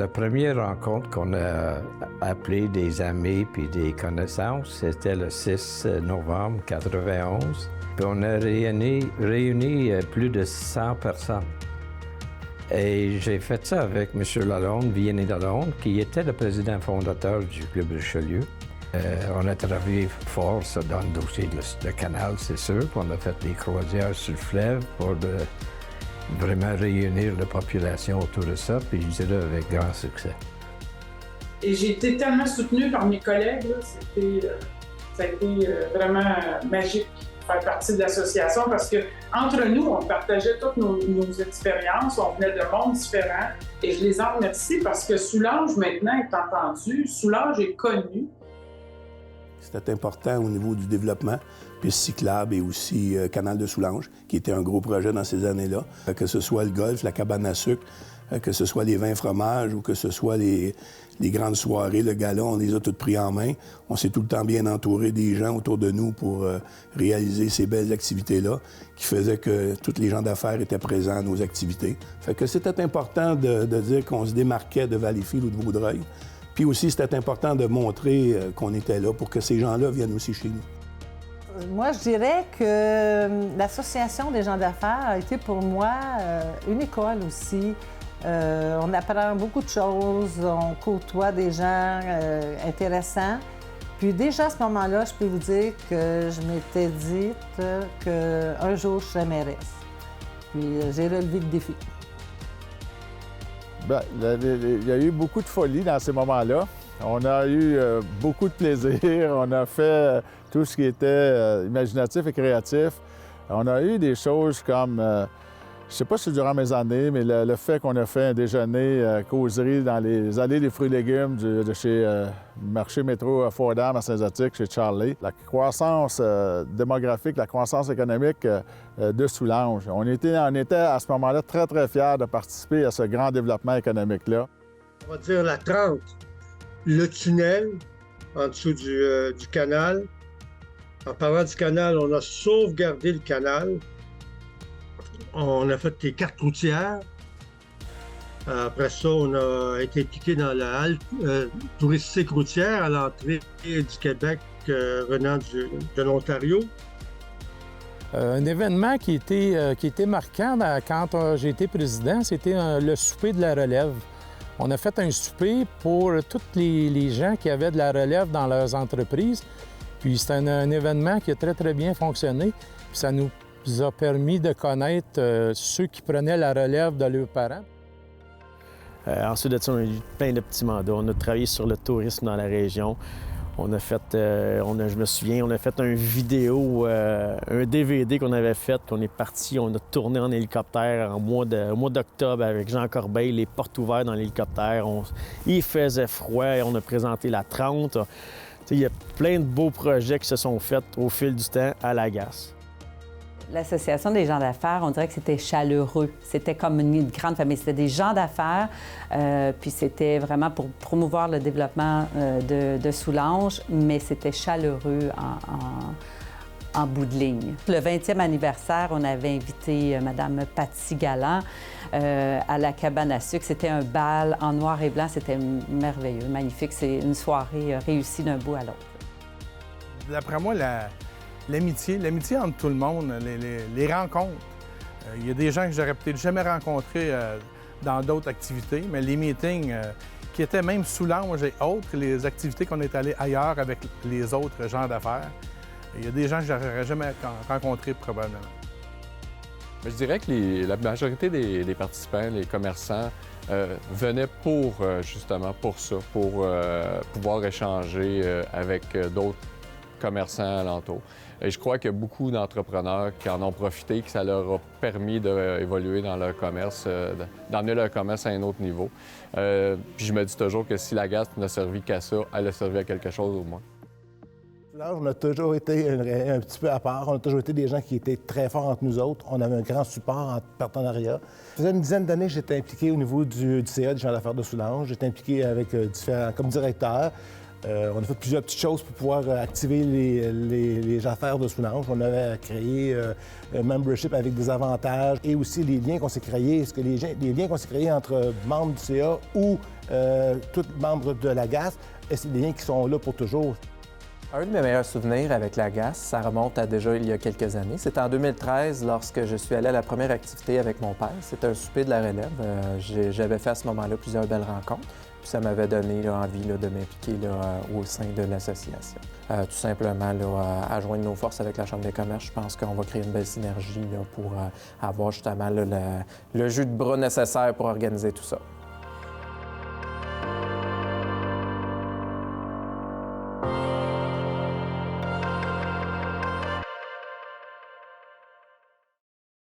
La première rencontre qu'on a appelée des amis puis des connaissances, c'était le 6 novembre 91. Puis on a réuni plus de 100 personnes. Et j'ai fait ça avec M. Lalonde, Vianney Lalonde, qui était le président fondateur du Club Richelieu. On a travaillé fort ça, dans le dossier de canal, c'est sûr. Puis on a fait des croisières sur le fleuve pour vraiment réunir la population autour de ça, puis je dirais avec grand succès. Et j'ai été tellement soutenue par mes collègues, là, ça a été vraiment magique de faire partie de l'association parce que entre nous, on partageait toutes nos expériences, on venait de mondes différents et je les en remercie parce que Soulanges maintenant est entendu, Soulanges est connu. C'était important au niveau du développement, puis cyclable et aussi Canal de Soulanges, qui était un gros projet dans ces années-là. Que ce soit le golf, la cabane à sucre, que ce soit les vins fromages ou que ce soit les grandes soirées, le gala, on les a toutes pris en main. On s'est tout le temps bien entouré des gens autour de nous pour réaliser ces belles activités-là qui faisaient que tous les gens d'affaires étaient présents à nos activités. Fait que c'était important de dire qu'on se démarquait de Valleyfield ou de Vaudreuil. Puis aussi, c'était important de montrer qu'on était là pour que ces gens-là viennent aussi chez nous. Moi, je dirais que l'Association des gens d'affaires a été pour moi une école aussi. On apprend beaucoup de choses, on côtoie des gens intéressants. Puis déjà à ce moment-là, je peux vous dire que je m'étais dit qu'un jour, je serais mairesse. Puis j'ai relevé le défi. Bien, il y a eu beaucoup de folie dans ces moments-là. On a eu beaucoup de plaisir. On a fait tout ce qui était imaginatif et créatif. On a eu des choses comme, je ne sais pas si c'est durant mes années, mais le fait qu'on a fait un déjeuner causerie dans les allées des fruits et légumes de chez marché métro Fordham à Saint-Zotique, chez Charlie. La croissance démographique, la croissance économique de Soulanges. On était à ce moment-là très, très fiers de participer à ce grand développement économique-là. On va dire la 30, le tunnel en dessous du canal. En parlant du canal, on a sauvegardé le canal. On a fait des cartes routières. Après ça, on a été impliqué dans la halte touristique routière à l'entrée du Québec venant de l'Ontario. Un événement qui était marquant quand j'ai été président, c'était le souper de la relève. On a fait un souper pour tous les gens qui avaient de la relève dans leurs entreprises. Puis c'était un événement qui a très, très bien fonctionné. Puis ça nous a permis de connaître ceux qui prenaient la relève de leurs parents. Ensuite de ça, on a eu plein de petits mandats. On a travaillé sur le tourisme dans la région. On a fait, je me souviens, on a fait un vidéo, un DVD qu'on avait fait. On est parti, on a tourné en hélicoptère au mois d'octobre avec Jean Corbeil, les portes ouvertes dans l'hélicoptère. Il faisait froid et on a présenté la 30. Il y a plein de beaux projets qui se sont faits au fil du temps à Lagasse. L'Association des gens d'affaires, on dirait que c'était chaleureux. C'était comme une grande famille. C'était des gens d'affaires, puis c'était vraiment pour promouvoir le développement de Soulanges, mais c'était chaleureux en bout de ligne. Le 20e anniversaire, on avait invité Mme Patsy Galland à la cabane à sucre. C'était un bal en noir et blanc. C'était merveilleux, magnifique. C'est une soirée réussie d'un bout à l'autre. D'après moi, l'amitié entre tout le monde, les rencontres. Il y a des gens que j'aurais peut-être jamais rencontrés dans d'autres activités, mais les meetings qui étaient même Soulanges et autres, les activités qu'on est allés ailleurs avec les autres gens d'affaires, il y a des gens que j'aurais jamais rencontrés probablement. Je dirais que la majorité des participants, les commerçants, venaient justement pour ça, pour pouvoir échanger avec d'autres commerçants alentours. Et je crois qu'il y a beaucoup d'entrepreneurs qui en ont profité, que ça leur a permis d'évoluer dans leur commerce, d'emmener leur commerce à un autre niveau. Puis je me dis toujours que si Lagasse n'a servi qu'à ça, elle a servi à quelque chose au moins. On a toujours été un petit peu à part. On a toujours été des gens qui étaient très forts entre nous autres. On avait un grand support en partenariat. Ça faisait une dizaine d'années que j'étais impliqué au niveau du CA, des gens d'affaires de Soulanges. J'étais impliqué avec comme directeur. On a fait plusieurs petites choses pour pouvoir activer les affaires de Soulanges. On avait créé un membership avec des avantages et aussi les liens qu'on s'est créés. Est-ce que les liens qu'on s'est créés entre membres du CA ou tous membres de la GAS, c'est des liens qui sont là pour toujours. Un de mes meilleurs souvenirs avec la GAS, ça remonte à déjà il y a quelques années. C'était en 2013 lorsque je suis allé à la première activité avec mon père. C'était un souper de la relève. J'avais fait à ce moment-là plusieurs belles rencontres. Puis ça m'avait donné envie de m'impliquer au sein de l'association. Tout simplement, à joindre nos forces avec la Chambre des commerces, je pense qu'on va créer une belle synergie pour avoir justement le jus de bras nécessaire pour organiser tout ça.